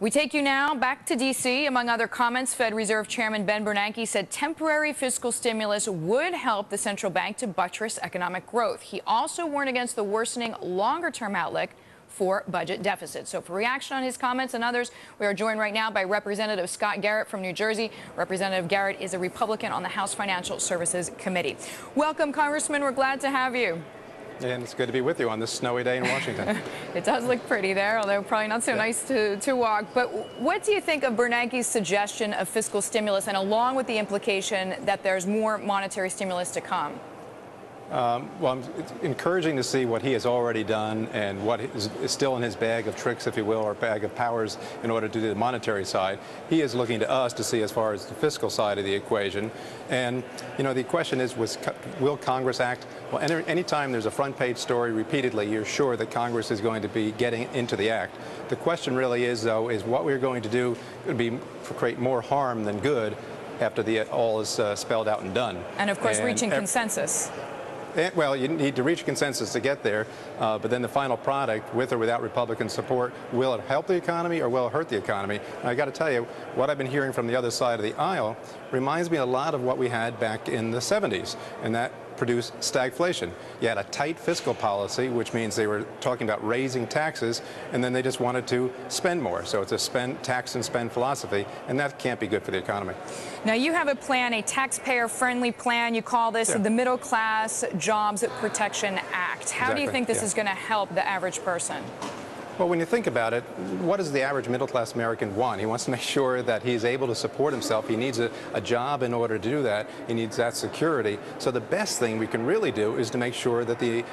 We take you now back to D.C. Among other comments, Fed Reserve Chairman Ben Bernanke said temporary fiscal stimulus would help the central bank to buttress economic growth. He also warned against the worsening longer-term outlook for budget deficits. So for reaction on his comments and others, we are joined right now by Representative Scott Garrett from New Jersey. Representative Garrett is a Republican on the House Financial Services Committee. Welcome, Congressman. We're glad to have you. And it's good to be with you on this snowy day in Washington. It does look pretty there, although probably not so nice to walk. But what do you think of Bernanke's suggestion of fiscal stimulus, and along with the implication that there's more monetary stimulus to come? Well, it's encouraging to see what he has already done and what is still in his bag of tricks, if you will, or bag of powers in order to do the monetary side. He is looking to us to see as far as the fiscal side of the equation. And, you know, the question is, will Congress act? Well, anytime there's a front page story repeatedly, you're sure that Congress is going to be getting into the act. The question really is, though, is what we're going to do would be create more harm than good after all is spelled out and done. And, of course, reaching consensus. Well, you need to reach consensus to get there, but then the final product, with or without Republican support, will it help the economy or will it hurt the economy? And I got to tell you, what I've been hearing from the other side of the aisle reminds me a lot of what we had back in the 70s, and that produced stagflation. You had a tight fiscal policy, which means they were talking about raising taxes, and then they just wanted to spend more. So it's a tax and spend philosophy, and that can't be good for the economy. Now, you have a plan, a taxpayer-friendly plan. You call this the Middle Class Jobs Protection Act. How do you think this is going to help the average person? Well, when you think about it, what does the average middle-class American want? He wants to make sure that he's able to support himself. He needs a job in order to do that. He needs that security. So the best thing we can really do is to make sure that the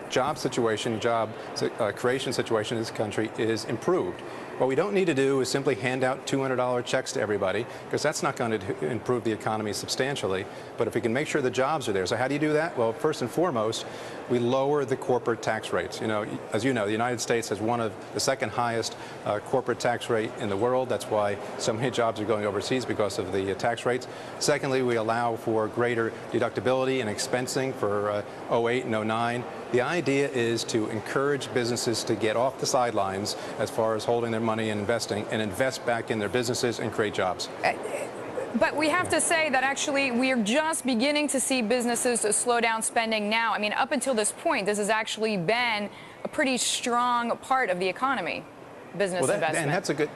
job creation situation in this country is improved. What we don't need to do is simply hand out $200 checks to everybody, because that's not going to improve the economy substantially. But if we can make sure the jobs are there. So how do you do that? Well, first and foremost, we lower the corporate tax rates. You know, as you know, the United States has one of the second highest corporate tax rate in the world. That's why so many jobs are going overseas, because of the tax rates. Secondly, we allow for greater deductibility and expensing for 08 and 09. The idea is to encourage businesses to get off the sidelines as far as holding their money and investing, and invest back in their businesses and create jobs. But we have to say that actually we're just beginning to see businesses slow down spending now. I mean, up until this point, this has actually been a pretty strong part of the economy, business investment. And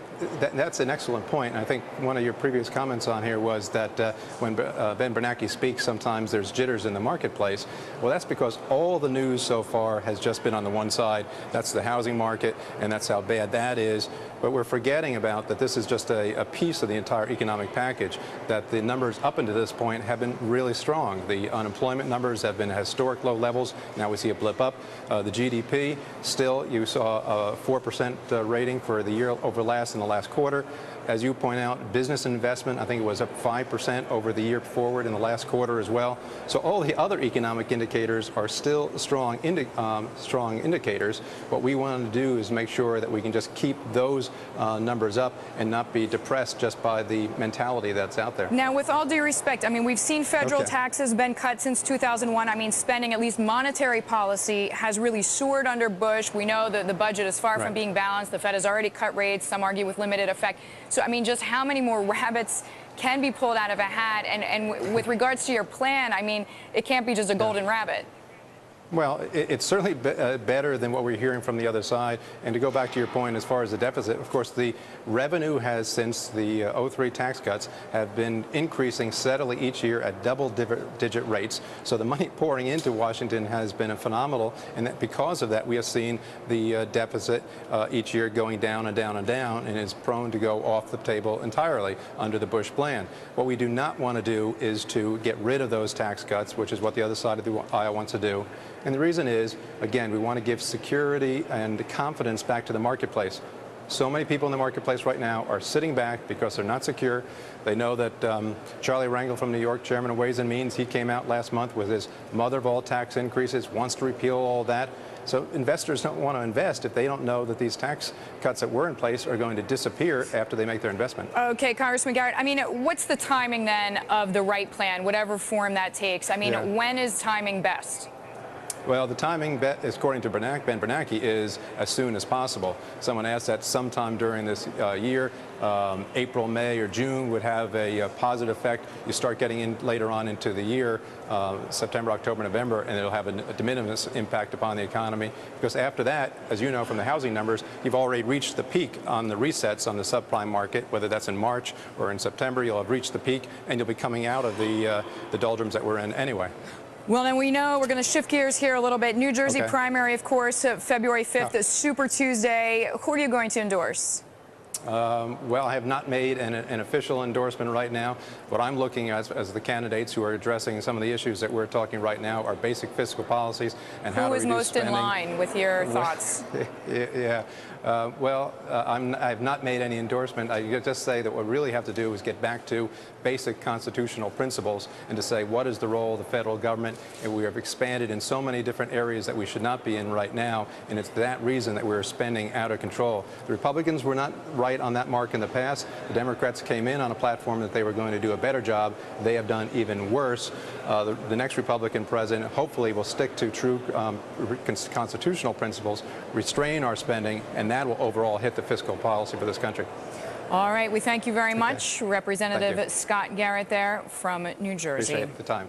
that's an excellent point. And I think one of your previous comments on here was that when Ben Bernanke speaks, sometimes there's jitters in the marketplace. Well, that's because all the news so far has just been on the one side. That's the housing market, and that's how bad that is. But we're forgetting about that this is just a piece of the entire economic package, that the numbers up until this point have been really strong. The unemployment numbers have been at historic low levels. Now we see a blip up. The GDP, still, you saw a 4% rating for the year over last in the last quarter. As you point out, business investment, I think it was up 5% over the year forward in the last quarter as well. So all the other economic indicators are still strong indicators. What we want to do is make sure that we can just keep those numbers up and not be depressed just by the mentality that's out there. Now, with all due respect, I mean, we've seen federal taxes been cut since 2001. I mean, spending, at least monetary policy, has really soared under Bush. We know that the budget is far from being balanced. The Fed has already cut rates, some argue with limited effect. So, I mean, just how many more rabbits can be pulled out of a hat? And with regards to your plan, I mean, it can't be just a golden rabbit. Well, it's certainly better than what we're hearing from the other side. And to go back to your point as far as the deficit, of course, the revenue has, since the 03 tax cuts, have been increasing steadily each year at double-digit rates. So the money pouring into Washington has been phenomenal, and that because of that, we have seen the deficit each year going down and down and down, and is prone to go off the table entirely under the Bush plan. What we do not want to do is to get rid of those tax cuts, which is what the other side of the aisle wants to do. And the reason is, again, we want to give security and confidence back to the marketplace. So many people in the marketplace right now are sitting back because they're not secure. They know that Charlie Rangel from New York, chairman of Ways and Means, he came out last month with his mother of all tax increases, wants to repeal all that. So investors don't want to invest if they don't know that these tax cuts that were in place are going to disappear after they make their investment. Okay, Congressman Garrett, I mean, what's the timing then of the right plan, whatever form that takes? I mean, when is timing best? Well, the timing, according to Ben Bernanke, is as soon as possible. Someone asked that sometime during this year, April, May, or June would have a positive effect. You start getting in later on into the year, September, October, November, and it'll have a de minimis impact upon the economy. Because after that, as you know from the housing numbers, you've already reached the peak on the resets on the subprime market, whether that's in March or in September. You'll have reached the peak, and you'll be coming out of the doldrums that we're in anyway. Well, then we know we're going to shift gears here a little bit. New Jersey primary, of course, February 5th, the Super Tuesday. Who are you going to endorse? Well, I have not made an official endorsement right now. What I'm looking at as the candidates who are addressing some of the issues that we're talking right now are basic fiscal policies and how to reduce spending. Who is most in line with your thoughts? Yeah. I have not made any endorsement. I just say that what we really have to do is get back to basic constitutional principles and to say what is the role of the federal government. And we have expanded in so many different areas that we should not be in right now. And it's that reason that we're spending out of control. The Republicans were not right on that mark in the past. The Democrats came in on a platform that they were going to do a better job. They have done even worse. The next Republican president hopefully will stick to true constitutional principles, restrain our spending, and that will overall hit the fiscal policy for this country. All right. We thank you very much, Representative Scott Garrett there from New Jersey. Appreciate the time.